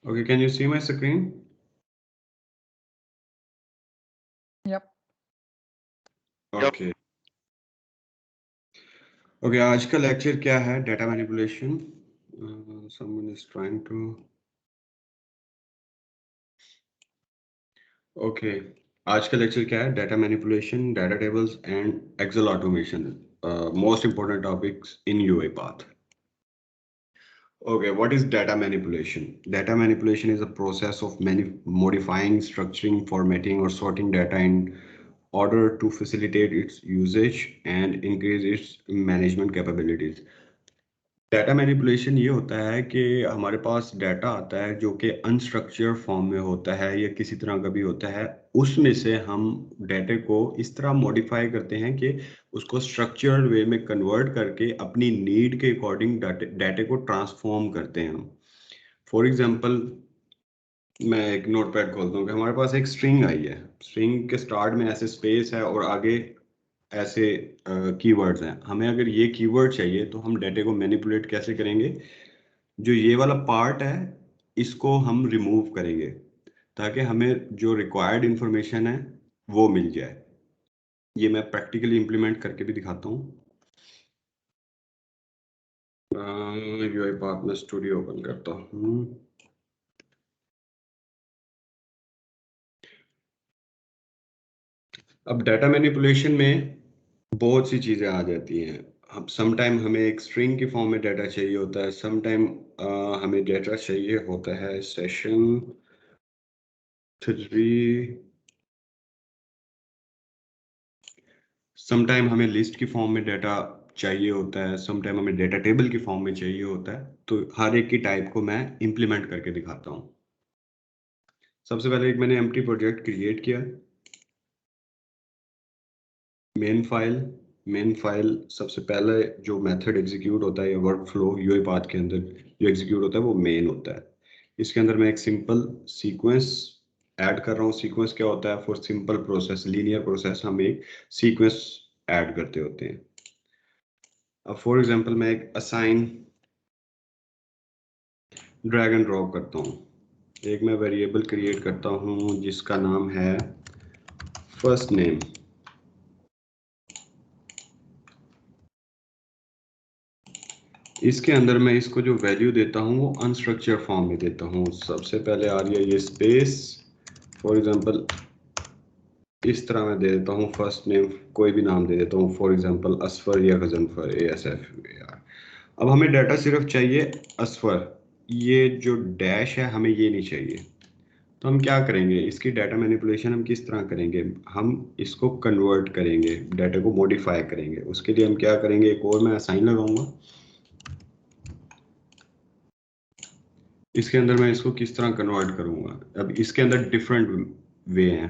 Okay, can you see my screen? Yep. Okay. Okay, आज का lecture क्या है? Data manipulation. Someone is trying to. Okay, आज का लेक्चर क्या है? Data manipulation, data tables and Excel automation. Most important topics in UiPath. Okay, what is data manipulation? Data manipulation is a process of modifying, structuring, formatting, or sorting data in order to facilitate its usage and increase its management capabilities. Data manipulation ये होता है कि हमारे पास data आता है जो कि unstructured form में होता है या किसी तरह का भी होता है. उसमें से हम डाटे को इस तरह मॉडिफाई करते हैं कि उसको स्ट्रक्चर्ड वे में कन्वर्ट करके अपनी नीड के अकॉर्डिंग डाटे को ट्रांसफॉर्म करते हैं हम. फॉर एग्जांपल, मैं एक नोटपैड खोलता हूँ कि हमारे पास एक स्ट्रिंग आई है. स्ट्रिंग के स्टार्ट में ऐसे स्पेस है और आगे ऐसे कीवर्ड्स हैं. हमें अगर ये कीवर्ड चाहिए तो हम डाटे को मैनिपुलेट कैसे करेंगे? जो ये वाला पार्ट है इसको हम रिमूव करेंगे ताकि हमें जो रिक्वायर्ड इंफॉर्मेशन है वो मिल जाए. ये मैं प्रैक्टिकली इंप्लीमेंट करके भी दिखाता हूँ. यूआईपाथ में स्टूडियो ओपन करता हूँ. अब डाटा मैनिपुलेशन में बहुत सी चीज़ें आ जाती हैं. अब समटाइम हमें एक स्ट्रिंग की फॉर्म में डाटा चाहिए होता है. समटाइम हमें डाटा चाहिए होता है सेशन 3. समटाइम हमें लिस्ट की फॉर्म में डाटा चाहिए होता है. समटाइम हमें डाटा टेबल की फॉर्म में चाहिए होता है. तो हर एक की टाइप को मैं इंप्लीमेंट करके दिखाता हूँ. सबसे पहले एक मैंने एम्प्टी प्रोजेक्ट क्रिएट किया. मेन फाइल सबसे पहले जो मेथड एग्जीक्यूट होता है या वर्क फ्लो यूआईपाथ के अंदर जो एग्जीक्यूट होता है वो मेन होता है. इसके अंदर मैं एक सिंपल सीक्वेंस ऐड कर रहा हूँ. सीक्वेंस क्या होता है? For simple process, linear process, हम एक सीक्वेंस ऐड करते होते हैं. अब फॉर एग्जांपल मैं एक असाइन ड्रैग एंड ड्रॉप करता हूँ. एक मैं वेरिएबल क्रिएट करता हूँ जिसका नाम है फर्स्ट नेम. इसके अंदर मैं इसको जो वैल्यू देता हूँ वो अनस्ट्रक्चर्ड फॉर्म में देता हूँ. सबसे पहले आ रही है ये स्पेस. फॉर एग्जांपल इस तरह मैं दे देता हूँ फर्स्ट नेम, कोई भी नाम दे देता हूँ. फॉर एग्जांपल असफर या गजनफर, ASFAR. अब हमें डाटा सिर्फ चाहिए असफर. ये जो डैश है हमें ये नहीं चाहिए. तो हम क्या करेंगे? इसकी डाटा मैनिपुलेशन हम किस तरह करेंगे? हम इसको कन्वर्ट करेंगे, डाटा को मॉडिफाई करेंगे. उसके लिए हम क्या करेंगे? एक और मैं असाइन लगाऊंगा. इसके अंदर मैं इसको किस तरह कन्वर्ट करूंगा? अब इसके अंदर डिफरेंट वे हैं.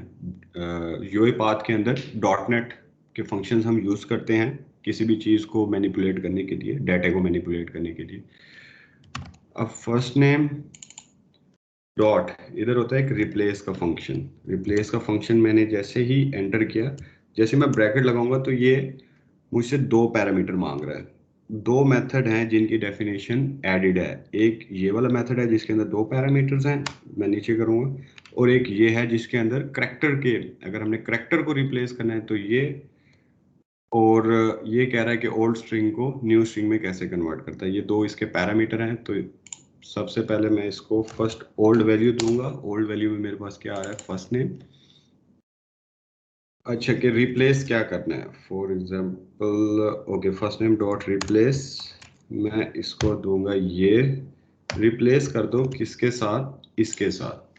यूआईपाथ के अंदर डॉट नेट के फंक्शंस हम यूज करते हैं किसी भी चीज को मैनिपुलेट करने के लिए, डाटा को मैनिपुलेट करने के लिए. अब फर्स्ट नेम डॉट, इधर होता है एक रिप्लेस का फंक्शन. रिप्लेस का फंक्शन मैंने जैसे ही एंटर किया, जैसे मैं ब्रैकेट लगाऊंगा तो ये मुझसे 2 पैरामीटर मांग रहा है. 2 मेथड हैं जिनकी डेफिनेशन एडिड है. एक ये वाला मेथड है जिसके अंदर 2 पैरामीटर्स हैं, मैं नीचे करूंगा. और एक ये है जिसके अंदर करेक्टर के, अगर हमने करेक्टर को रिप्लेस करना है तो ये. और ये कह रहा है कि ओल्ड स्ट्रिंग को न्यू स्ट्रिंग में कैसे कन्वर्ट करता है. ये 2 इसके पैरामीटर हैं. तो सबसे पहले मैं इसको फर्स्ट ओल्ड वैल्यू दूंगा. ओल्ड वैल्यू में मेरे पास क्या आ रहा है? First name. अच्छा, कि रिप्लेस क्या करना है? For example okay, first name dot replace. मैं इसको दूंगा ये. रिप्लेस कर दो किसके साथ? इसके साथ.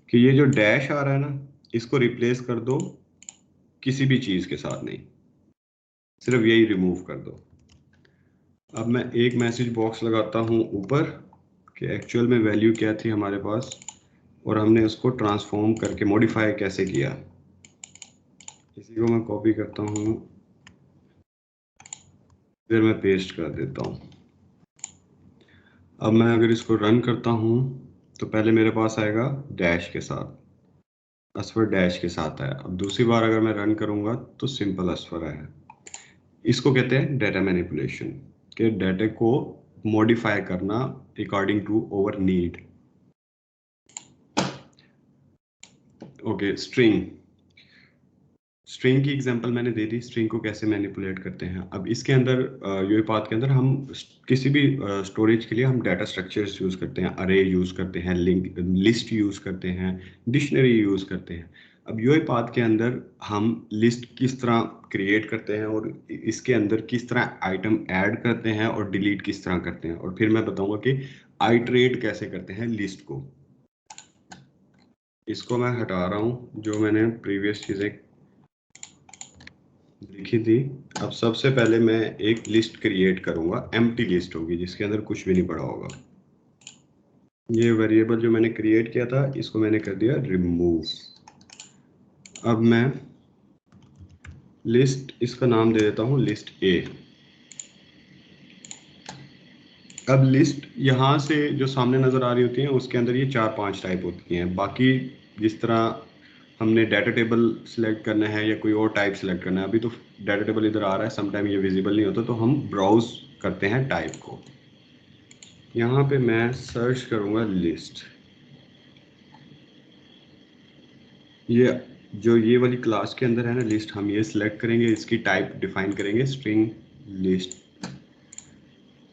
कि ये जो डैश आ रहा है ना, इसको रिप्लेस कर दो किसी भी चीज के साथ नहीं, सिर्फ यही रिमूव कर दो. अब मैं एक मैसेज बॉक्स लगाता हूँ ऊपर कि एक्चुअल में वैल्यू क्या थी हमारे पास और हमने उसको ट्रांसफॉर्म करके मॉडिफाई कैसे किया. इसी को मैं कॉपी करता हूँ, फिर मैं पेस्ट कर देता हूँ. अब मैं अगर इसको रन करता हूँ तो पहले मेरे पास आएगा डैश के साथ, असफर डैश के साथ आया. अब दूसरी बार अगर मैं रन करूँगा तो सिंपल असफर आया. इसको कहते हैं डाटा मैनिपुलेशन, के डाटा को मॉडिफाई करना according to our need. Okay, string की एग्जांपल मैंने दे दी, स्ट्रिंग को कैसे मैनिपुलेट करते हैं। अब इसके अंदर यूईपाथ के अंदर हम किसी भी स्टोरेज के लिए हम डाटा स्ट्रक्चर्स यूज करते हैं, अरे यूज करते हैं, लिस्ट यूज करते हैं, डिक्शनरी यूज करते हैं। अब यूईपाथ के अंदर हम लिस्ट किस तरह क्रिएट करते हैं और इसके अंदर किस तरह आइटम ऐड करते हैं और डिलीट किस तरह करते हैं, और फिर मैं बताऊंगा कि आइटरेट कैसे करते हैं लिस्ट को। इसको मैं हटा रहा हूं, जो मैंने प्रीवियस चीजें लिखी थी। अब सबसे पहले मैं एक लिस्ट क्रिएट करूंगा, एम्प्टी लिस्ट होगी जिसके अंदर कुछ भी नहीं पड़ा होगा। ये वेरिएबल जो मैंने क्रिएट किया था इसको मैंने कर दिया रिमूव। अब मैं लिस्ट, इसका नाम दे देता हूं लिस्ट ए। अब लिस्ट यहाँ से जो सामने नजर आ रही होती है उसके अंदर ये 4-5 टाइप होती हैं। बाकी जिस तरह हमने डाटा टेबल सिलेक्ट करना है या कोई और टाइप सिलेक्ट करना है, अभी तो डाटा टेबल इधर आ रहा है, समटाइम ये विजिबल नहीं होता, तो हम ब्राउज करते हैं टाइप को। यहाँ पे मैं सर्च करूंगा लिस्ट। ये जो ये वाली क्लास के अंदर है ना लिस्ट, हम ये सिलेक्ट करेंगे, इसकी टाइप डिफाइन करेंगे स्ट्रिंग लिस्ट।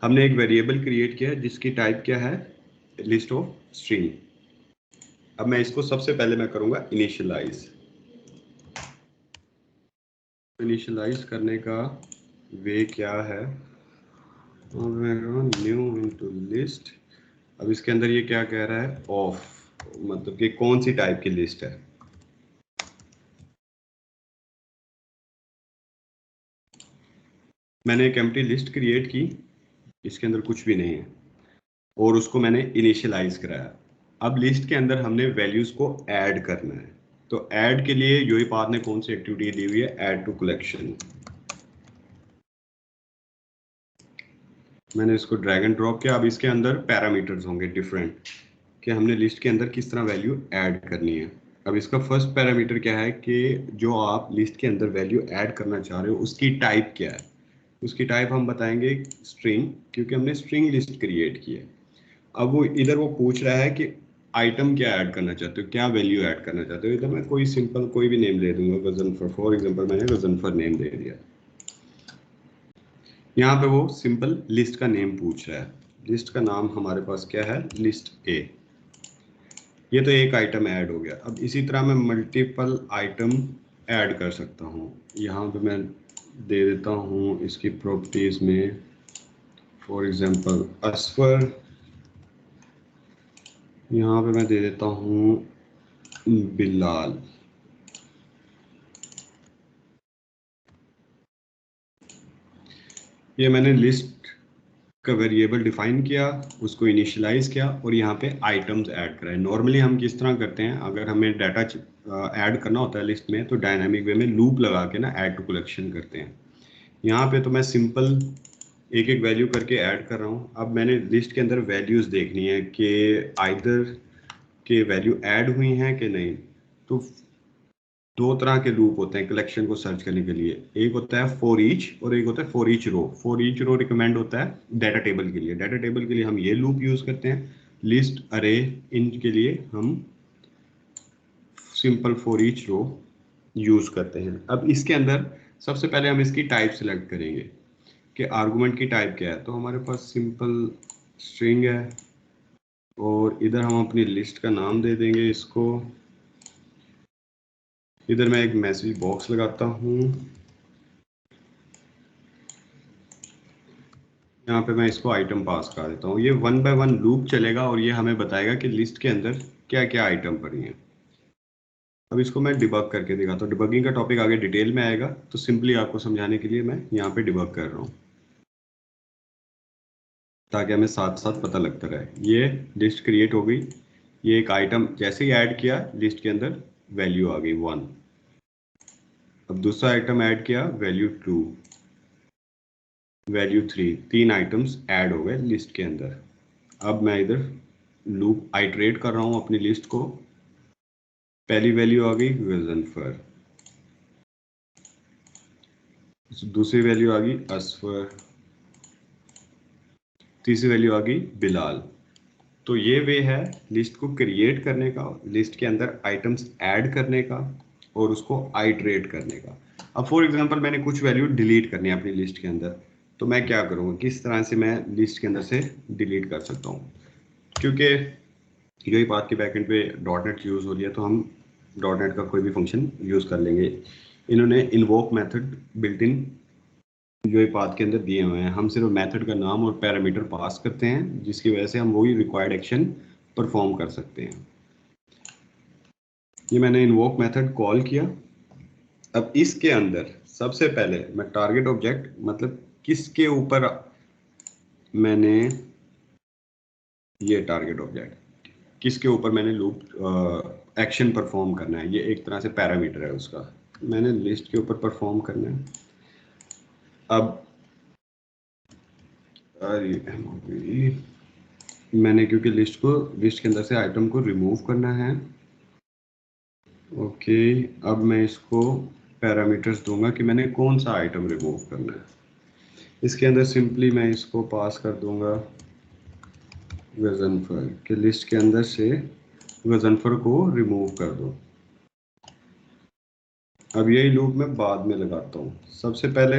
हमने एक वेरिएबल क्रिएट किया है जिसकी टाइप क्या है, लिस्ट ऑफ स्ट्रिंग। अब मैं इसको सबसे पहले मैं करूंगा इनिशियलाइज। इनिशियलाइज करने का वे क्या है, और मैं न्यू इनटू लिस्ट। अब इसके अंदर ये क्या कह रहा है, ऑफ, मतलब कि कौन सी टाइप की लिस्ट है। मैंने एक एम्प्टी लिस्ट क्रिएट की, इसके अंदर कुछ भी नहीं है, और उसको मैंने इनिशियलाइज कराया। अब लिस्ट के अंदर हमने वैल्यूज को ऐड करना है, तो ऐड के लिए यूईपाथ ने कौन सी एक्टिविटी दी हुई है, ऐड टू कलेक्शन। मैंने इसको ड्रैग एंड ड्रॉप किया। अब इसके अंदर पैरामीटर्स होंगे डिफरेंट, कि हमने लिस्ट के अंदर किस तरह वैल्यू ऐड करनी है। अब इसका फर्स्ट पैरामीटर क्या है कि जो आप लिस्ट के अंदर वैल्यू ऐड करना चाह रहे हो उसकी टाइप क्या है। उसकी टाइप हम बताएंगे स्ट्रिंग, क्योंकि हमने स्ट्रिंग लिस्ट क्रिएट की है। अब वो इधर वो पूछ रहा है कि आइटम क्या ऐड करना चाहते हो, क्या वैल्यू ऐड करना चाहते हो। इधर मैं कोई सिंपल कोई भी नेम दे दूंगा, गजनफर फॉर एग्जांपल, मैंने गजनफर नेम दे दिया। यहाँ पे वो सिंपल लिस्ट का नेम पूछ रहा है। लिस्ट का नाम हमारे पास क्या है, लिस्ट ए। ये तो एक आइटम ऐड हो गया। अब इसी तरह मैं मल्टीपल आइटम ऐड कर सकता हूँ। यहाँ पे मैं दे देता हूँ इसकी प्रॉपर्टीज में, फॉर एग्जांपल असफर। यहाँ पे मैं दे देता हूँ बिलाल। ये मैंने लिस्ट का वेरिएबल डिफाइन किया, उसको इनिशियलाइज किया, और यहाँ पे आइटम्स ऐड कराए। नॉर्मली हम किस तरह करते हैं, अगर हमें डाटा ऐड करना होता है लिस्ट में, तो डायनामिक वे में लूप लगा के ना ऐड टू कलेक्शन करते हैं। यहाँ पे तो मैं सिंपल एक एक वैल्यू करके ऐड कर रहा हूँ। अब मैंने लिस्ट के अंदर वैल्यूज देखनी है कि आइदर के वैल्यू ऐड हुई हैं कि नहीं। तो दो तरह के लूप होते हैं कलेक्शन को सर्च करने के लिए, एक होता है फॉर ईच और एक होता है for each row. For each row recommend होता है डाटा टेबल के लिए। डाटा टेबल के लिए हम ये लूप यूज करते हैं। लिस्ट, अरे, इन के लिए हम simple for each row use करते हैं। अब इसके अंदर सबसे पहले हम इसकी टाइप सिलेक्ट करेंगे कि आर्गुमेंट की टाइप क्या है। तो हमारे पास सिंपल स्ट्रिंग है, और इधर हम अपनी लिस्ट का नाम दे देंगे इसको। इधर मैं एक मैसेज बॉक्स लगाता हूँ, यहाँ पे मैं इसको आइटम पास कर देता हूँ। ये 1 बाय 1 लूप चलेगा और ये हमें बताएगा कि लिस्ट के अंदर क्या क्या आइटम पड़ी हैं। अब इसको मैं डिबग करके दिखाता हूँ। डिबगिंग का टॉपिक आगे डिटेल में आएगा, तो सिंपली आपको समझाने के लिए मैं यहाँ पे डिबग कर रहा हूँ, ताकि हमें साथ साथ पता लगता रहे। ये लिस्ट क्रिएट हो गई, ये एक आइटम जैसे ही ऐड किया लिस्ट के अंदर वैल्यू आ गई 1। अब दूसरा आइटम ऐड किया, वैल्यू 2, वैल्यू 3, 3 आइटम्स ऐड हो गए लिस्ट के अंदर। अब मैं इधर लूप आइटरेट कर रहा हूँ अपनी लिस्ट को। पहली वैल्यू आ गई गजनफर, दूसरी वैल्यू आ गई असफर, तीसरी वैल्यू आ गई बिलाल। तो ये वे है लिस्ट को क्रिएट करने का, लिस्ट के अंदर आइटम्स ऐड करने का और उसको आइटरेट करने का। अब फॉर एग्जांपल मैंने कुछ वैल्यू डिलीट करनी है अपनी लिस्ट के अंदर, तो मैं क्या करूँगा, किस तरह से मैं लिस्ट के अंदर से डिलीट कर सकता हूँ। क्योंकि यही बात की बैकएंड पे डॉट नेट यूज़ हो रही है, तो हम डॉट नेट का कोई भी फंक्शन यूज़ कर लेंगे। इन्होंने invoke method built in UI path के अंदर दिए हुए हैं। हम सिर्फ मेथड का नाम और पैरामीटर पास करते हैं, जिसकी वजह से हम वही रिक्वायर्ड एक्शन परफॉर्म कर सकते हैं। ये मैंने इन्वोक मेथड कॉल किया। अब इसके अंदर सबसे पहले मैं टारगेट ऑब्जेक्ट, मतलब किसके ऊपर मैंने, ये टारगेट ऑब्जेक्ट किसके ऊपर मैंने लूप एक्शन परफॉर्म करना है, ये एक तरह से पैरामीटर है उसका। मैंने लिस्ट के ऊपर परफॉर्म करना है। अब मैंने क्योंकि लिस्ट के अंदर से आइटम को रिमूव करना है। ओके, अब मैं इसको पैरामीटर्स दूंगा कि मैंने कौन सा आइटम रिमूव करना है। इसके अंदर सिंपली मैं इसको पास कर दूंगा गजनफर, कि लिस्ट के अंदर से गजनफर को रिमूव कर दो। अब यही लूप मैं बाद में लगाता हूँ। सबसे पहले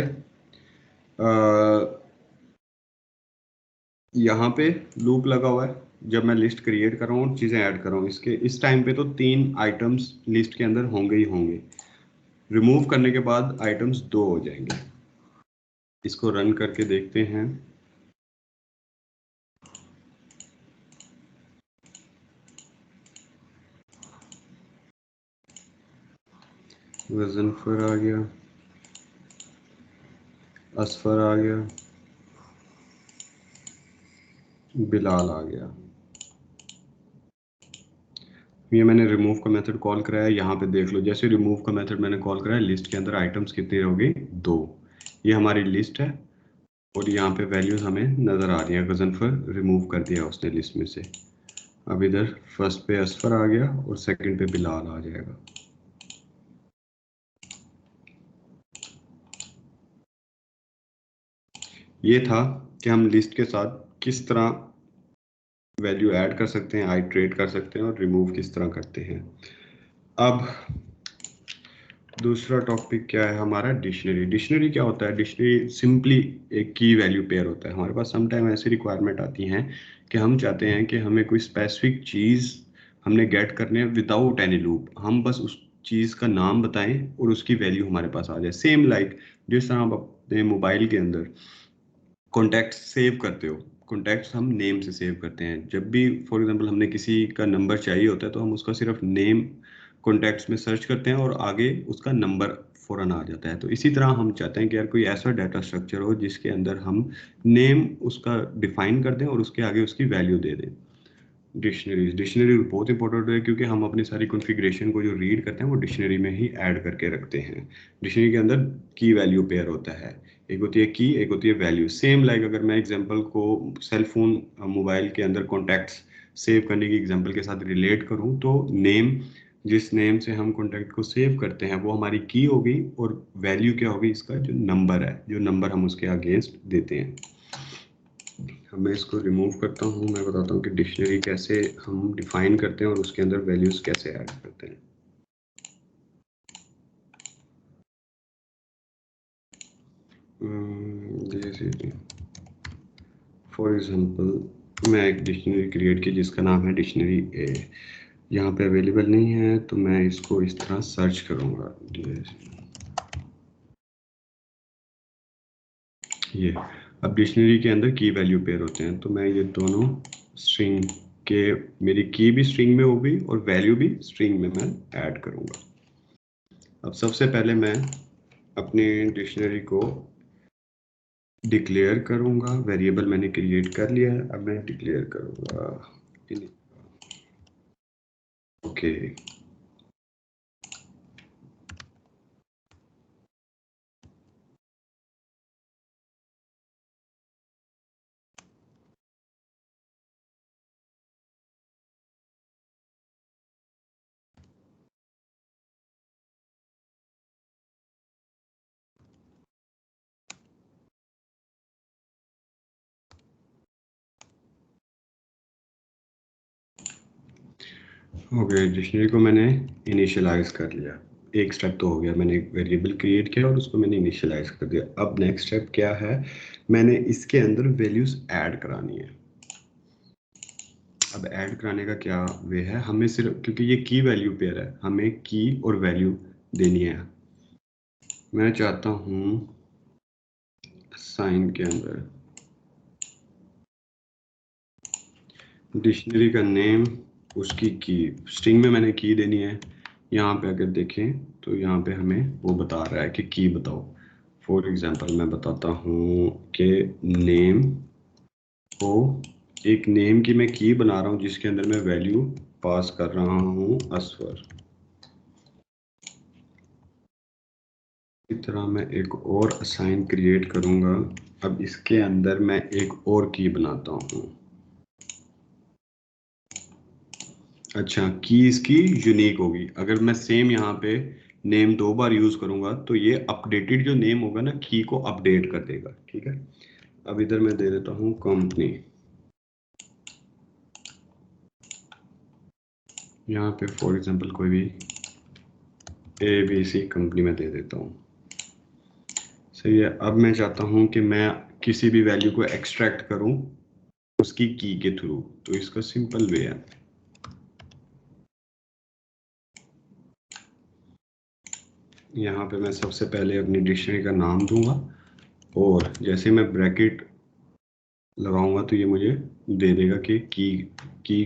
यहाँ पे लूप लगा हुआ है जब मैं लिस्ट क्रिएट कर रहा हूँ, चीज़ें ऐड कर रहा हूँ। इसके इस टाइम पे तो 3 आइटम्स लिस्ट के अंदर होंगे ही होंगे। रिमूव करने के बाद आइटम्स 2 हो जाएंगे। इसको रन करके देखते हैं। गजनफर आ गया, असफर आ गया, बिलाल आ गया। ये मैंने रिमूव का मेथड कॉल कराया। यहाँ पे देख लो, जैसे रिमूव का मेथड मैंने कॉल कराया, लिस्ट के अंदर आइटम्स कितने हो गए, 2। ये हमारी लिस्ट है और यहाँ पे वैल्यूज हमें नज़र आ रही है। गजनफर रिमूव कर दिया उसने लिस्ट में से। अब इधर फर्स्ट पे असफर आ गया और सेकंड पे बिलाल आ जाएगा। ये था कि हम लिस्ट के साथ किस तरह वैल्यू ऐड कर सकते हैं, आइट्रेट कर सकते हैं और रिमूव किस तरह करते हैं। अब दूसरा टॉपिक क्या है हमारा, डिक्शनरी। डिक्शनरी क्या होता है? डिक्शनरी सिंपली एक की वैल्यू पेयर होता है। हमारे पास सम टाइम ऐसी रिक्वायरमेंट आती हैं कि हम चाहते हैं कि हमें कोई स्पेसिफिक चीज़ हमने गेट करने है विदाउट एनी लूप। हम बस उस चीज़ का नाम बताएं और उसकी वैल्यू हमारे पास आ जाए। सेम लाइक जिस तरह आप अपने मोबाइल के अंदर कॉन्टैक्ट्स सेव करते हो, कॉन्टैक्ट्स हम नेम से सेव करते हैं। जब भी फॉर एग्जांपल हमने किसी का नंबर चाहिए होता है, तो हम उसका सिर्फ नेम कॉन्टैक्ट्स में सर्च करते हैं और आगे उसका नंबर फ़ौरन आ जाता है। तो इसी तरह हम चाहते हैं कि यार कोई ऐसा डाटा स्ट्रक्चर हो जिसके अंदर हम नेम उसका डिफाइन कर दें और उसके आगे उसकी वैल्यू दे दें। डिक्शनरी बहुत इंपॉर्टेंट है, क्योंकि हम अपनी सारी कॉन्फ़िगरेशन को जो रीड करते हैं वो डिक्शनरी में ही ऐड करके रखते हैं। डिक्शनरी के अंदर की वैल्यू पेयर होता है। एक होती है की, एक होती है वैल्यू। सेम लाइक अगर मैं एग्जांपल को सेल फोन मोबाइल के अंदर कॉन्टैक्ट्स सेव करने की एग्जांपल के साथ रिलेट करूं, तो नेम, जिस नेम से हम कॉन्टैक्ट को सेव करते हैं वो हमारी की हो गई, और वैल्यू क्या होगी, इसका जो नंबर है, जो नंबर हम उसके अगेंस्ट देते हैं। अब मैं इसको रिमूव करता हूँ। मैं बताता हूँ कि डिक्शनरी कैसे हम डिफाइन करते हैं और उसके अंदर वैल्यूज कैसे ऐड करते हैं। फॉर एग्जांपल मैं एक डिक्शनरी क्रिएट की जिसका नाम है डिक्शनरी ए। यहाँ पे अवेलेबल नहीं है, तो मैं इसको इस तरह सर्च करूँगा। ये अब डिक्शनरी के अंदर की वैल्यू पेयर होते हैं, तो मैं ये दोनों स्ट्रिंग के, मेरी की भी स्ट्रिंग में होगी और वैल्यू भी स्ट्रिंग में मैं ऐड करूँगा। अब सबसे पहले मैं अपनी डिक्शनरी को डिक्लेयर करूँगा। वेरिएबल मैंने क्रिएट कर लिया है, अब मैं डिक्लेयर करूँगा ओके। ओके, डिक्शनरी को मैंने इनिशियलाइज कर लिया, एक स्टेप तो हो गया, मैंने एक वेरिएबल क्रिएट किया और उसको मैंने इनिशियलाइज कर दिया। अब नेक्स्ट स्टेप क्या है, मैंने इसके अंदर वैल्यूज ऐड करानी है। अब ऐड कराने का क्या वे है, हमें सिर्फ, क्योंकि ये की वैल्यू पेयर है, हमें की और वैल्यू देनी है। मैं चाहता हूँ साइन के अंदर डिक्शनरी का नेम, उसकी की, स्ट्रिंग में मैंने की देनी है। यहाँ पे अगर देखें तो यहाँ पे हमें वो बता रहा है कि की बताओ। फॉर एग्जांपल मैं बताता हूँ कि नेम को, एक नेम की मैं की बना रहा हूँ जिसके अंदर मैं वैल्यू पास कर रहा हूँ असवर। इस तरह मैं एक और असाइन क्रिएट करूँगा। अब इसके अंदर मैं एक और की बनाता हूँ। अच्छा, की इसकी यूनिक होगी। अगर मैं सेम यहाँ पे नेम 2 बार यूज करूंगा तो ये अपडेटेड जो नेम होगा ना, की को अपडेट कर देगा। ठीक है, अब इधर मैं दे देता हूँ कंपनी। यहाँ पे फॉर एग्जांपल कोई भी ABC कंपनी में दे देता हूँ। सही है। अब मैं चाहता हूँ कि मैं किसी भी वैल्यू को एक्सट्रैक्ट करूँ उसकी की के थ्रू, तो इसका सिंपल वे है, यहाँ पे मैं सबसे पहले अपनी डिक्शनरी का नाम दूंगा और जैसे मैं ब्रैकेट लगाऊंगा तो ये मुझे दे देगा कि की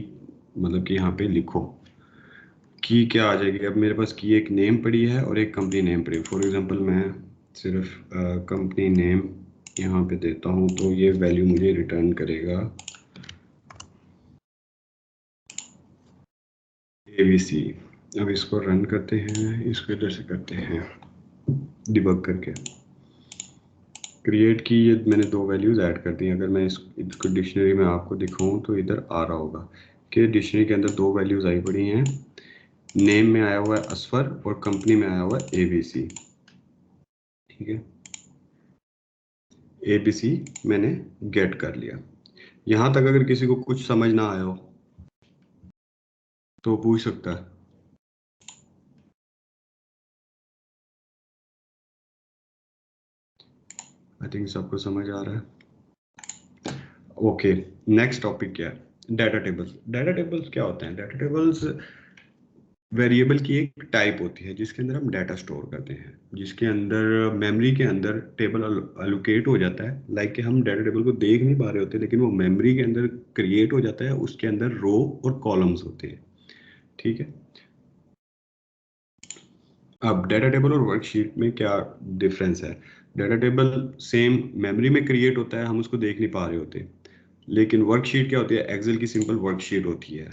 मतलब कि यहाँ पे लिखो की क्या आ जाएगी। अब मेरे पास की एक नेम पड़ी है और एक कंपनी नेम पड़ी है। फॉर एग्जांपल मैं सिर्फ कंपनी नेम यहाँ पे देता हूँ तो ये वैल्यू मुझे रिटर्न करेगा ABC। अब इसको रन करते हैं, इसको इधर से करते हैं डिबग करके। क्रिएट की, ये मैंने 2 वैल्यूज ऐड कर दी। अगर मैं इसको डिक्शनरी में आपको दिखाऊं तो इधर आ रहा होगा कि डिक्शनरी के अंदर 2 वैल्यूज आई पड़ी हैं। नेम में आया हुआ है असफर और कंपनी में आया हुआ है ABC। ठीक है, ABC मैंने गेट कर लिया। यहां तक अगर किसी को कुछ समझ ना आया हो तो पूछ सकता है। आई थिंक सबको समझ आ रहा है। ओके, नेक्स्ट टॉपिक क्या है, डाटा टेबल्स। डाटा टेबल्स क्या होते हैं? डाटा टेबल्स वेरिएबल की एक टाइप होती है जिसके अंदर हम डाटा स्टोर करते हैं, जिसके अंदर मेमोरी के अंदर टेबल अलोकेट हो जाता है। लाइक कि हम डाटा टेबल को देख नहीं पा रहे होते लेकिन वो मेमोरी के अंदर क्रिएट हो जाता है, उसके अंदर रो और कॉलम्स होते हैं। ठीक है, अब डाटा टेबल और वर्कशीट में क्या डिफरेंस है? डाटा टेबल सेम मेमोरी में क्रिएट होता है, हम उसको देख नहीं पा रहे होते। लेकिन वर्कशीट क्या होती है? एक्सेल की सिंपल वर्कशीट होती है।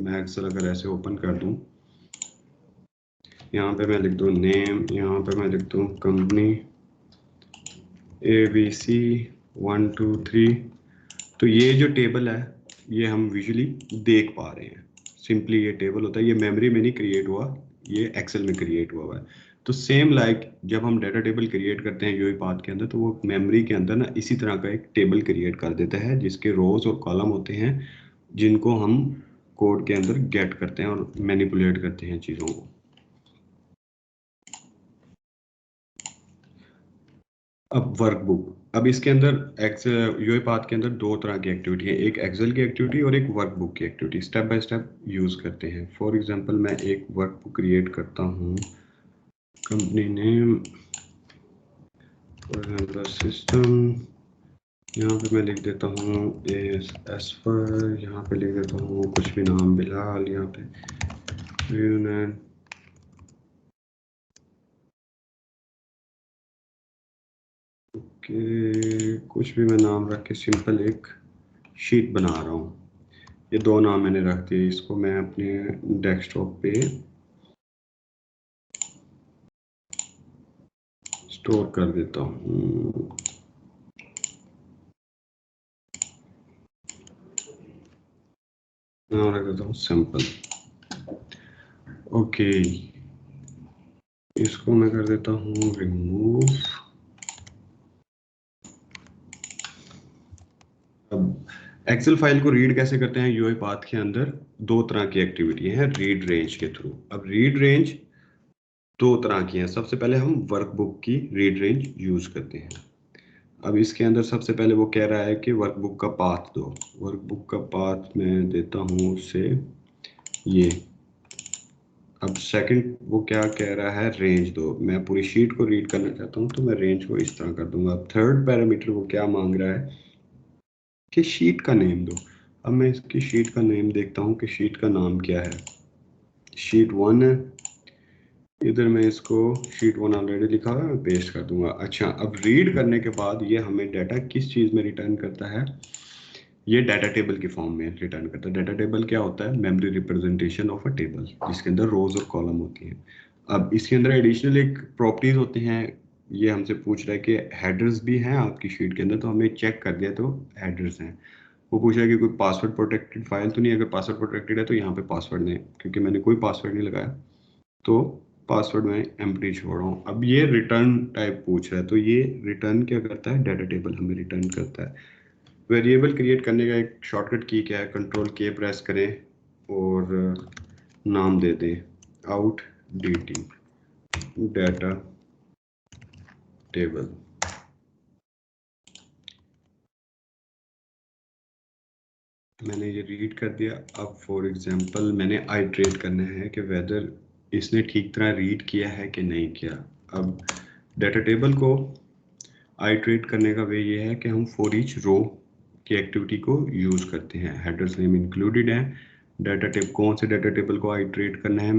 मैं एक्सेल अगर ऐसे ओपन कर दूं, यहाँ पे मैं लिख दूँ नेम, यहाँ पे मैं लिख दूँ कंपनी ABC 1 2 3। तो ये जो टेबल है ये हम विजुअली देख पा रहे हैं। सिंपली ये टेबल होता है, ये मेमोरी में नहीं क्रिएट हुआ, ये एक्सेल में क्रिएट हुआ है। तो सेम लाइक जब हम डाटा टेबल क्रिएट करते हैं यूईपाथ के अंदर, तो वो मेमोरी के अंदर ना इसी तरह का एक टेबल क्रिएट कर देता है जिसके रोज और कॉलम होते हैं, जिनको हम कोड के अंदर गेट करते हैं और मैनिपुलेट करते हैं चीज़ों को। अब वर्कबुक, अब इसके अंदर यूईपाथ के अंदर 2 तरह की एक्टिविटी है, एक एक्सेल की एक्टिविटी और एक वर्कबुक की activity. Step by step use करते हैं। फॉर एग्जांपल मैं एक वर्कबुक क्रिएट करता हूँ, company name for example system, यहाँ पे मैं लिख देता हूँ एस पर, यहाँ पे लिख देता हूँ कुछ भी नाम, बिलाल, यहाँ पे के कुछ भी मैं नाम रख के सिंपल एक शीट बना रहा हूँ। ये 2 नाम मैंने रख दिए, इसको मैं अपने डेस्कटॉप पे स्टोर कर देता हूँ। नाम रख देता हूँ सैंपल। ओके, इसको मैं कर देता हूँ रिमूव। अब एक्सेल फाइल को रीड कैसे करते हैं यूआई पाथ के अंदर? दो तरह की एक्टिविटी है रीड रेंज के थ्रू। अब रीड रेंज दो तरह की है। सबसे पहले हम वर्कबुक की रीड रेंज यूज करते हैं। अब इसके अंदर सबसे पहले वो कह रहा है कि वर्कबुक का पाथ दो। वर्कबुक का पाथ मैं देता हूँ उससे ये। अब सेकंड वो क्या कह रहा है, रेंज दो। मैं पूरी शीट को रीड करना चाहता हूँ तो मैं रेंज को इस तरह कर दूंगा। अब थर्ड पैरामीटर वो क्या मांग रहा है कि शीट का नेम दो। अब मैं इसकी शीट का नेम देखता हूँ कि शीट का नाम क्या है। शीट 1 है। इधर मैं इसको शीट 1 ऑलरेडी लिखा हुआ है, मैं पेस्ट कर दूंगा। अच्छा, अब रीड करने के बाद ये हमें डाटा किस चीज़ में रिटर्न करता है? ये डाटा टेबल की फॉर्म में रिटर्न करता है। डाटा टेबल क्या होता है? Memory representation of a table, जिसके अंदर रोज और कॉलम होती हैं। अब इसके अंदर एडिशनल एक प्रॉपर्टीज होती हैं। ये हमसे पूछ रहा है कि हेडर्स भी हैं आपकी शीट के अंदर, तो हमने चेक कर दिया तो हेडर्स हैं। वो पूछ रहा है कि कोई पासवर्ड प्रोटेक्टेड फाइल तो नहीं। अगर पासवर्ड प्रोटेक्टेड है तो यहाँ पे पासवर्ड दें, क्योंकि मैंने कोई पासवर्ड नहीं लगाया तो पासवर्ड मैं एम्प्टी छोड़ रहा हूँ। अब ये रिटर्न टाइप पूछ रहा है, तो ये रिटर्न क्या करता है? डाटा टेबल हमें रिटर्न करता है। वेरिएबल क्रिएट करने का एक शॉर्टकट की क्या है, कंट्रोल के प्रेस करें और नाम दे दें आउट dt डाटा टेबल। मैंने ये रीड कर दिया। अब फॉर एग्जांपल मैंने आइट्रेट करना है कि वेदर इसने ठीक तरह रीड किया है कि नहीं किया। अब डाटा टेबल को आइट्रेट करने का वे ये है कि हम फॉर ईच रो की एक्टिविटी को यूज करते हैं। हेडर्स नेम इंक्लूडेड है। डाटा टेबल, कौन से डाटा टेबल को आइट्रेट करना है?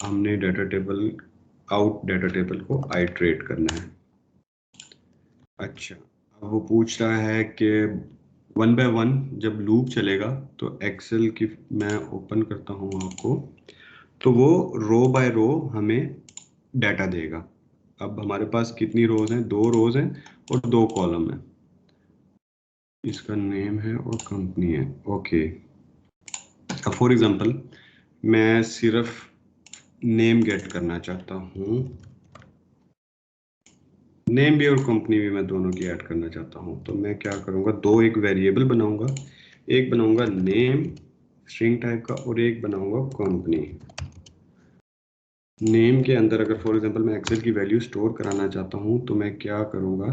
हमने data table out data table को आइट्रेट करना है। अच्छा, अब वो पूछ रहा है कि 1 बाय 1 जब लूप चलेगा तो एक्सेल की मैं ओपन करता हूँ आपको, तो वो रो बाय रो हमें डाटा देगा। अब हमारे पास कितनी रोज हैं? 2 रोज हैं और 2 कॉलम हैं। इसका नेम है और कंपनी है। ओके, अब फॉर एग्जांपल मैं सिर्फ नेम गेट करना चाहता हूँ। नेम भी और कंपनी भी मैं दोनों की ऐड करना चाहता हूँ, तो मैं क्या करूँगा, दो एक वेरिएबल बनाऊंगा। एक बनाऊंगा नेम स्ट्रिंग टाइप का और एक बनाऊंगा कंपनी। नेम के अंदर अगर फॉर एग्जांपल मैं एक्सेल की वैल्यू स्टोर कराना चाहता हूँ तो मैं क्या करूँगा,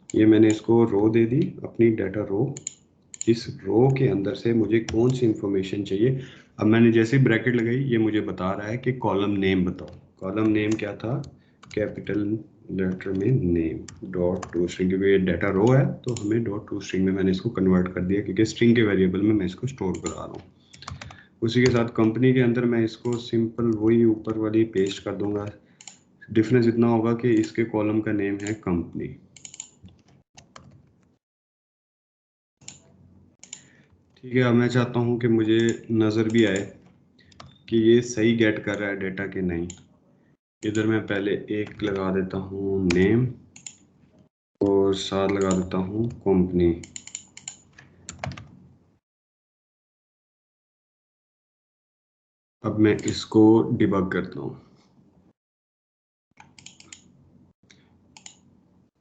ये मैंने इसको रो दे दी, अपनी डाटा रो। इस रो के अंदर से मुझे कौन सी इंफॉर्मेशन चाहिए। अब मैंने जैसे ही ब्रैकेट लगाई ये मुझे बता रहा है कि कॉलम नेम बताओ। कॉलम नेम क्या था? कैपिटल लेटर में नेम डॉट टू स्ट्रिंग, क्योंकि ये डाटा रो है तो हमें डॉट टू स्ट्रिंग में मैंने इसको कन्वर्ट कर दिया, क्योंकि स्ट्रिंग के वेरिएबल में मैं इसको स्टोर करा रहा हूँ। उसी के साथ कंपनी के अंदर मैं इसको सिंपल वही ऊपर वाली पेस्ट कर दूंगा। डिफरेंस इतना होगा कि इसके कॉलम का नेम है कंपनी। ठीक है, अब मैं चाहता हूँ कि मुझे नज़र भी आए कि ये सही गेट कर रहा है डेटा कि नहीं। इधर मैं पहले एक लगा देता हूँ नेम और साथ लगा देता हूँ कंपनी। अब मैं इसको डिबग करता हूँ।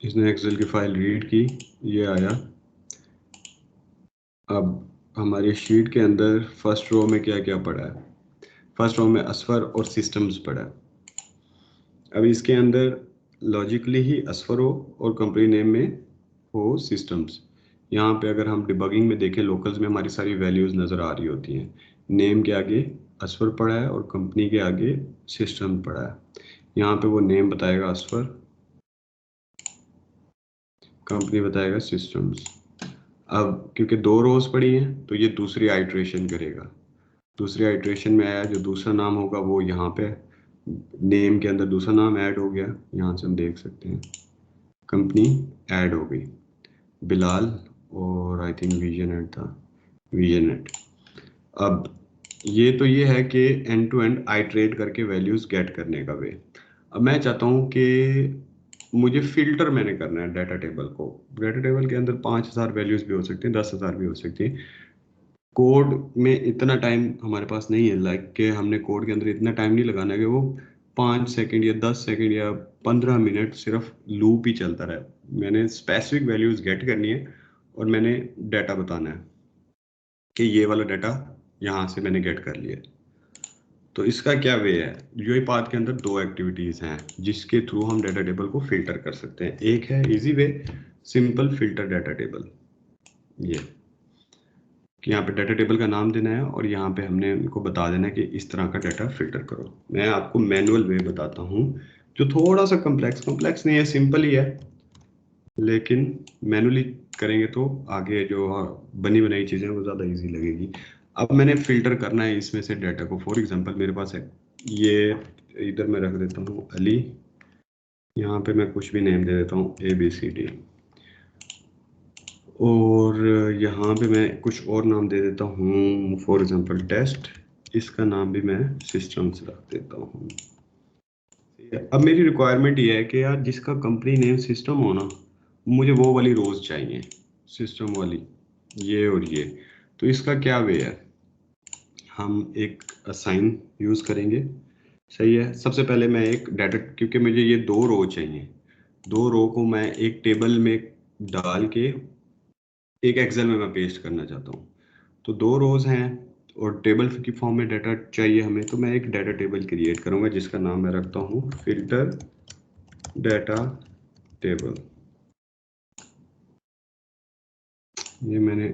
इसने एक्सेल की फाइल रीड की, ये आया। अब हमारी शीट के अंदर फर्स्ट रो में क्या क्या पड़ा है? फर्स्ट रो में असफर और सिस्टम्स पड़ा है। अब इसके अंदर लॉजिकली ही असफर हो और कंपनी नेम में हो सिस्टम्स। यहाँ पे अगर हम डिबगिंग में देखें लोकल्स में हमारी सारी वैल्यूज़ नज़र आ रही होती हैं। नेम के आगे असफर पड़ा है और कंपनी के आगे सिस्टम पड़ा है। यहाँ पे वो नेम बताएगा असफर, कंपनी बताएगा सिस्टम्स। अब क्योंकि 2 रोज पड़ी हैं तो ये दूसरी आइट्रेशन करेगा। दूसरी आइट्रेशन में आया, जो दूसरा नाम होगा वो यहाँ पे नेम के अंदर दूसरा नाम ऐड हो गया। यहाँ से हम देख सकते हैं कंपनी ऐड हो गई, बिलाल, और आई थिंक विजन था, विजन। अब ये तो ये है कि एंड टू एंड आइट्रेट करके वैल्यूज गेट करने का वे। अब मैं चाहता हूँ कि मुझे फिल्टर मैंने करना है डाटा टेबल को। डाटा टेबल के अंदर 5000 वैल्यूज भी हो सकती हैं, 10,000 भी हो सकती हैं। कोड में इतना टाइम हमारे पास नहीं है, लाइक कि हमने कोड के अंदर इतना टाइम नहीं लगाना कि वो 5 सेकंड या 10 सेकंड या 15 मिनट सिर्फ लूप ही चलता रहे। मैंने स्पेसिफिक वैल्यूज गेट करनी है और मैंने डाटा बताना है। कि ये वाला डाटा यहाँ से मैंने गेट कर लिया। तो इसका क्या वे है, यूआईपाथ के अंदर दो एक्टिविटीज़ हैं जिसके थ्रू हम डाटा टेबल को फिल्टर कर सकते हैं। एक है easy way, simple filter data table, ये कि यहाँ पे डाटा टेबल का नाम देना है और यहाँ पे हमने उनको बता देना है कि इस तरह का डाटा फिल्टर करो। मैं आपको मैनुअल वे बताता हूँ जो थोड़ा सा कॉम्प्लेक्स नहीं है, सिंपल ही है, लेकिन मैनुअली करेंगे तो आगे जो बनी बनाई चीज़ें वो ज़्यादा इजी लगेगी। अब मैंने फिल्टर करना है इसमें से डाटा को। फॉर एग्जांपल मेरे पास है ये, इधर मैं रख देता हूँ अली, यहाँ पे मैं कुछ भी नेम दे देता हूँ ABCD, और यहाँ पे मैं कुछ और नाम दे देता हूँ, फॉर एग्जांपल टेस्ट, इसका नाम भी मैं सिस्टम्स रख देता हूँ। अब मेरी रिक्वायरमेंट ये है कि यार जिसका कंपनी नेम सिस्टम हो ना, मुझे वो वाली रोज चाहिए, सिस्टम वाली, ये और ये। तो इसका क्या वे है, हम एक असाइन यूज़ करेंगे। सही है, सबसे पहले मैं एक डाटा, क्योंकि मुझे ये दो रो चाहिए, दो रो को मैं एक टेबल में डाल के एक एक्सेल में मैं पेस्ट करना चाहता हूँ। तो दो रोज हैं और टेबल की फॉर्म में डाटा चाहिए हमें, तो मैं एक डाटा टेबल क्रिएट करूँगा जिसका नाम मैं रखता हूँ फिल्टर डाटा टेबल। ये मैंने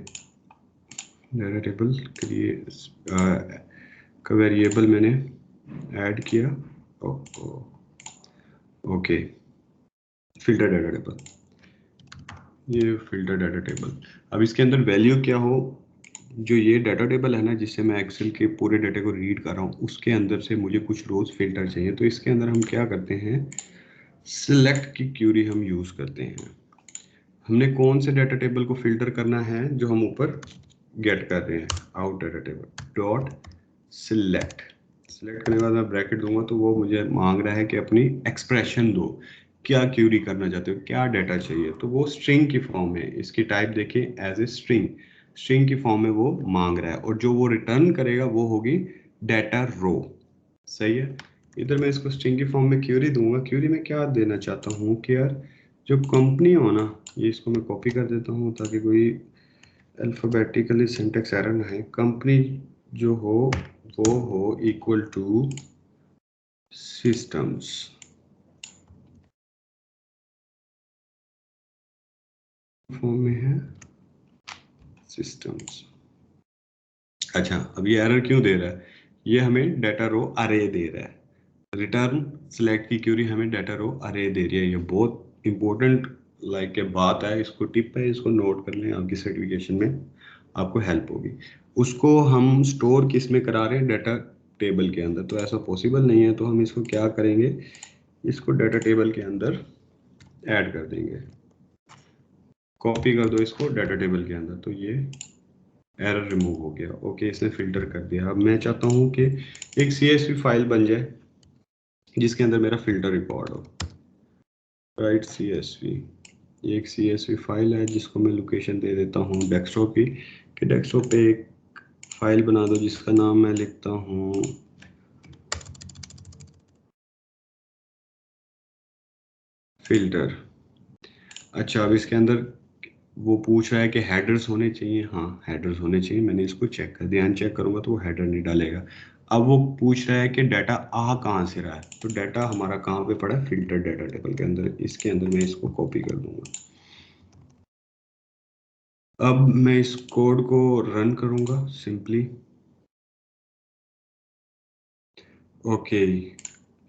डाटा टेबल क्रिएट का वेरिएबल मैंने ऐड किया। ओके, फिल्टर डाटा टेबल, ये फिल्टर डाटा टेबल। अब इसके अंदर वैल्यू क्या हो, जो ये डाटा टेबल है ना जिससे मैं एक्सेल के पूरे डाटा को रीड कर रहा हूँ, उसके अंदर से मुझे कुछ रोज फिल्टर चाहिए। तो इसके अंदर हम क्या करते हैं, सिलेक्ट की क्यूरी हम यूज़ करते हैं। हमने कौन से डाटा टेबल को फिल्टर करना है, जो हम ऊपर गेट कर रहे हैं, out data table dot select. Select करने के बाद मैं ब्रैकेट दूंगा तो वो मुझे मांग रहा है कि अपनी एक्सप्रेशन दो, क्या क्यूरी करना चाहते हो, क्या डाटा चाहिए। तो वो स्ट्रिंग की फॉर्म में, इसकी टाइप देखें एज ए स्ट्रिंग, स्ट्रिंग की फॉर्म में वो मांग रहा है, और जो वो रिटर्न करेगा वो होगी डाटा रो। सही है, इधर मैं इसको स्ट्रिंग की फॉर्म में क्यूरी दूंगा। क्यूरी में क्या देना चाहता हूँ कि यार जो कंपनी हो ना, ये इसको मैं कॉपी कर देता हूँ ताकि कोई अल्फ़ाबेटिकली सिंटेक्स एरर ना है। कंपनी जो हो वो हो इक्वल टू सिस्टम्स, फॉर्म में है सिस्टम्स। अच्छा, अब ये एरर क्यों दे रहा है, ये हमें डाटा रो अरे दे रहा है। रिटर्न सिलेक्ट की क्यूरी हमें डाटा रो अरे दे रही है। ये बहुत इंपॉर्टेंट लाइक बात है, इसको टिप है, इसको नोट कर लें, आपकी सर्टिफिकेशन में आपको हेल्प होगी। उसको हम स्टोर किस में करा रहे हैं, डाटा टेबल के अंदर। तो ऐसा पॉसिबल नहीं है, तो हम इसको क्या करेंगे, इसको डाटा टेबल के अंदर ऐड कर देंगे। कॉपी कर दो इसको डाटा टेबल के अंदर, तो ये एरर रिमूव हो गया। ओके, इसने फिल्टर कर दिया। अब मैं चाहता हूँ कि एक CSV फाइल बन जाए जिसके अंदर मेरा फिल्टर रिकॉर्ड हो। राइट CSV, ये एक CSV फाइल है जिसको मैं लोकेशन दे देता हूँ डेस्कटॉप की, कि डेस्कटॉप पे एक फाइल बना दो जिसका नाम मैं लिखता हूँ फिल्टर। अच्छा, अब इसके अंदर वो पूछ रहा है कि हेडर्स होने चाहिए। हाँ, हेडर्स होने चाहिए, मैंने इसको चेक कर दिया, चेक करूंगा तो वो हेडर नहीं डालेगा। अब वो पूछ रहा है कि डाटा आ कहाँ से रहा है, तो डाटा हमारा कहाँ पे पड़ा है, फिल्टर डाटा टेबल के अंदर। इसके अंदर मैं इसको कॉपी कर दूंगा। अब मैं इस कोड को रन करूंगा सिंपली। ओके,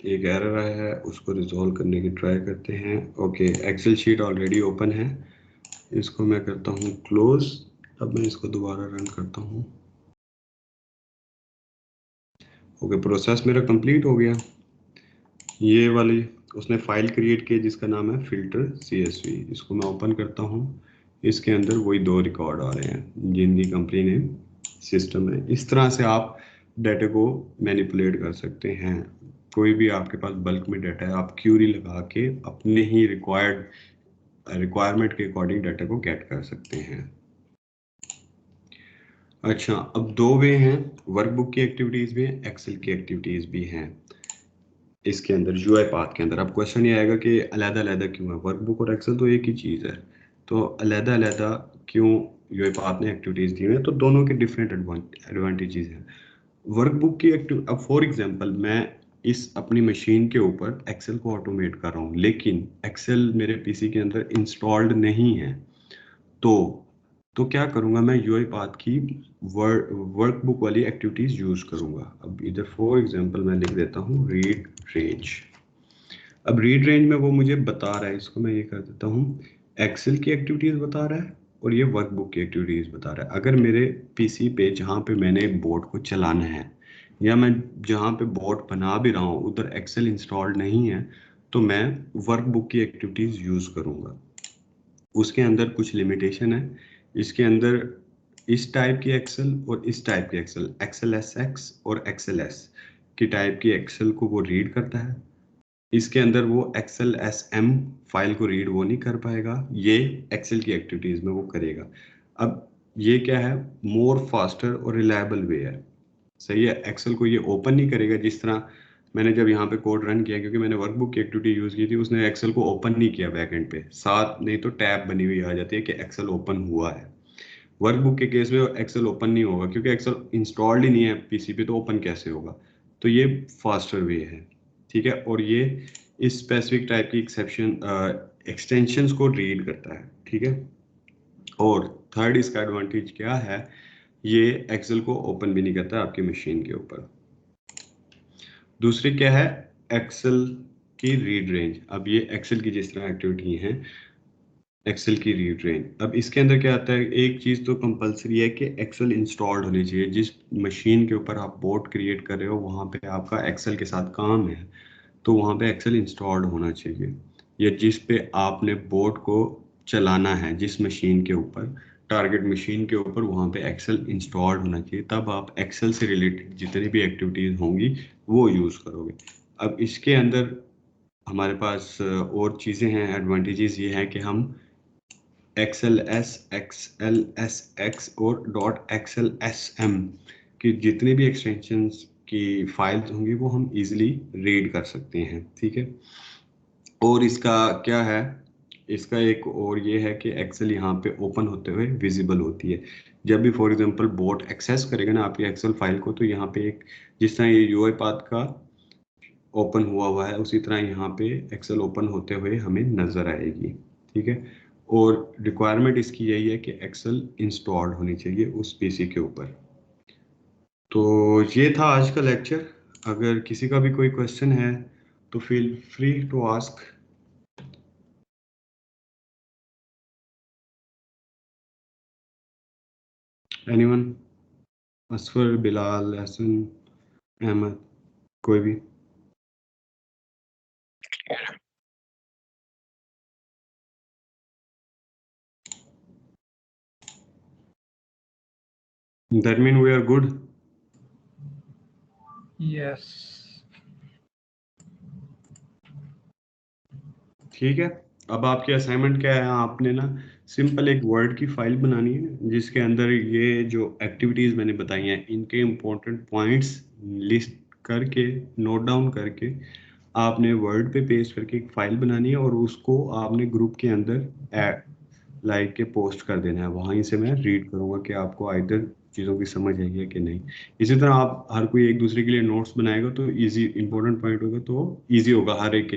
एक एरर आया है, उसको रिजॉल्व करने की ट्राई करते हैं। Okay, Excel sheet already open है, इसको मैं करता हूँ क्लोज। अब मैं इसको दोबारा रन करता हूँ। ओके, प्रोसेस मेरा कंप्लीट हो गया। ये वाली उसने फाइल क्रिएट की जिसका नाम है फिल्टर CSV। इसको मैं ओपन करता हूँ, इसके अंदर वही दो रिकॉर्ड आ रहे हैं जिनकी कंपनी नेम सिस्टम है। इस तरह से आप डाटा को मैनिपुलेट कर सकते हैं। कोई भी आपके पास बल्क में डाटा है, आप क्यूरी लगा के अपने ही रिक्वायरमेंट के अकॉर्डिंग डाटा को गेट कर सकते हैं। अच्छा, अब दो वे हैं, वर्कबुक की एक्टिविटीज़ भी हैं, एक्सेल की एक्टिविटीज़ भी हैं। इसके अंदर यूआईपाथ के अंदर अब क्वेश्चन ये आएगा कि अलग अलग क्यों है, वर्कबुक और एक्सेल तो एक ही चीज़ है, तो अलग अलग क्यों यूएपाथ ने एक्टिविटीज दी हैं, तो दोनों के डिफरेंट एडवांटेजेस हैं। वर्कबुक की एक्टिव, अब फॉर एग्जांपल मैं इस अपनी मशीन के ऊपर एक्सेल को ऑटोमेट कर रहा हूँ, लेकिन एक्सेल मेरे पीसी के अंदर इंस्टॉल्ड नहीं है, तो क्या करूँगा, मैं यूआईपाथ की वर्कबुक वाली एक्टिविटीज यूज करूँगा। अब इधर फॉर एग्जांपल मैं लिख देता हूँ रीड रेंज। अब रीड रेंज में वो मुझे बता रहा है, इसको मैं ये कर देता हूँ, एक्सेल की एक्टिविटीज बता रहा है और ये वर्कबुक की एक्टिविटीज बता रहा है। अगर मेरे पीसी पे जहाँ पे मैंने बोर्ड को चलाना है, या मैं जहाँ पे बोर्ड बना भी रहा हूँ उधर एक्सेल इंस्टॉल्ड नहीं है, तो मैं वर्कबुक की एक्टिविटीज यूज करूँगा। उसके अंदर कुछ लिमिटेशन है, इसके अंदर इस टाइप की एक्सेल और इस टाइप की एक्सेल, एक्सेल एस एक्स और एक्सेल एस की टाइप की एक्सेल को वो रीड करता है। इसके अंदर वो एक्सेल एस एम फाइल को रीड वो नहीं कर पाएगा, ये एक्सेल की एक्टिविटीज में वो करेगा। अब ये क्या है, मोर फास्टर और रिलायबल वे है, सही है। एक्सेल को ये ओपन नहीं करेगा, जिस तरह मैंने जब यहाँ पे कोड रन किया, क्योंकि मैंने वर्कबुक की एक्टिविटी यूज की थी, उसने एक्सेल को ओपन नहीं किया बैकएंड पे, साथ नहीं तो टैब बनी हुई आ जाती है कि एक्सेल ओपन हुआ है। वर्कबुक के केस में एक्सेल ओपन नहीं होगा, क्योंकि एक्सेल इंस्टॉल्ड ही नहीं है पीसी पे, तो ओपन कैसे होगा। तो ये फास्टर वे है, ठीक है। और ये इस स्पेसिफिक टाइप की एक्सटेंशंस को रीड करता है, ठीक है। और थर्ड इसका एडवांटेज क्या है, ये एक्सेल को ओपन भी नहीं करता आपकी मशीन के ऊपर। दूसरी क्या है, एक्सेल की रीड रेंज। अब ये एक्सेल की जिस तरह एक्टिविटी है, एक्सेल की रीड रेंज, अब इसके अंदर क्या आता है, एक चीज़ तो कंपलसरी है कि एक्सेल इंस्टॉल्ड होनी चाहिए। जिस मशीन के ऊपर आप बोर्ड क्रिएट कर रहे हो वहाँ पे आपका एक्सेल के साथ काम है, तो वहाँ पे एक्सेल इंस्टॉल्ड होना चाहिए। या जिस पे आपने बोर्ड को चलाना है, जिस मशीन के ऊपर, टारगेट मशीन के ऊपर, वहाँ पे एक्सेल इंस्टॉल्ड होना चाहिए, तब आप एक्सेल से रिलेटेड जितनी भी एक्टिविटीज़ होंगी वो यूज़ करोगे। अब इसके अंदर हमारे पास और चीज़ें हैं, एडवांटेजेस ये हैं कि हम Excel S, Excel S X और डॉट एक्सेल एस एम की जितनी भी एक्सटेंशंस की फाइल्स होंगी वो हम इजीली रीड कर सकते हैं, ठीक है। और इसका क्या है, इसका एक और ये है कि एक्सेल यहाँ पे ओपन होते हुए विजिबल होती है। जब भी फॉर एग्जांपल बोट एक्सेस करेगा ना आपकी एक्सेल फाइल को, तो यहाँ पे एक, जिस तरह ये यूआई पाथ का ओपन हुआ हुआ है, उसी तरह यहाँ पे एक्सेल ओपन होते हुए हमें नजर आएगी, ठीक है। और रिक्वायरमेंट इसकी यही है कि एक्सेल इंस्टॉल्ड होनी चाहिए उस पीसी के ऊपर। तो ये था आज का लेक्चर। अगर किसी का भी कोई क्वेश्चन है तो feel free to ask. Anyone? Asfar, Bilal, Hasan, Ahmad, कोई भी? That mean we are good. Yes. ठीक है। अब आपकी असाइनमेंट क्या है, आपने ना सिंपल एक वर्ड की फाइल बनानी है, जिसके अंदर ये जो एक्टिविटीज मैंने बताई हैं इनके इम्पोर्टेंट पॉइंट्स लिस्ट करके, नोट डाउन करके, आपने वर्ड पे पेस्ट करके एक फाइल बनानी है, और उसको आपने ग्रुप के अंदर लाइक के पोस्ट कर देना है। वहीं से मैं रीड करूंगा कि आपको आइदर चीज़ों की समझ आई है कि नहीं। इसी तरह आप हर कोई एक दूसरे के लिए नोट्स बनाएगा तो इजी, इंपॉर्टेंट पॉइंट होगा तो इजी होगा हर एक के लिए।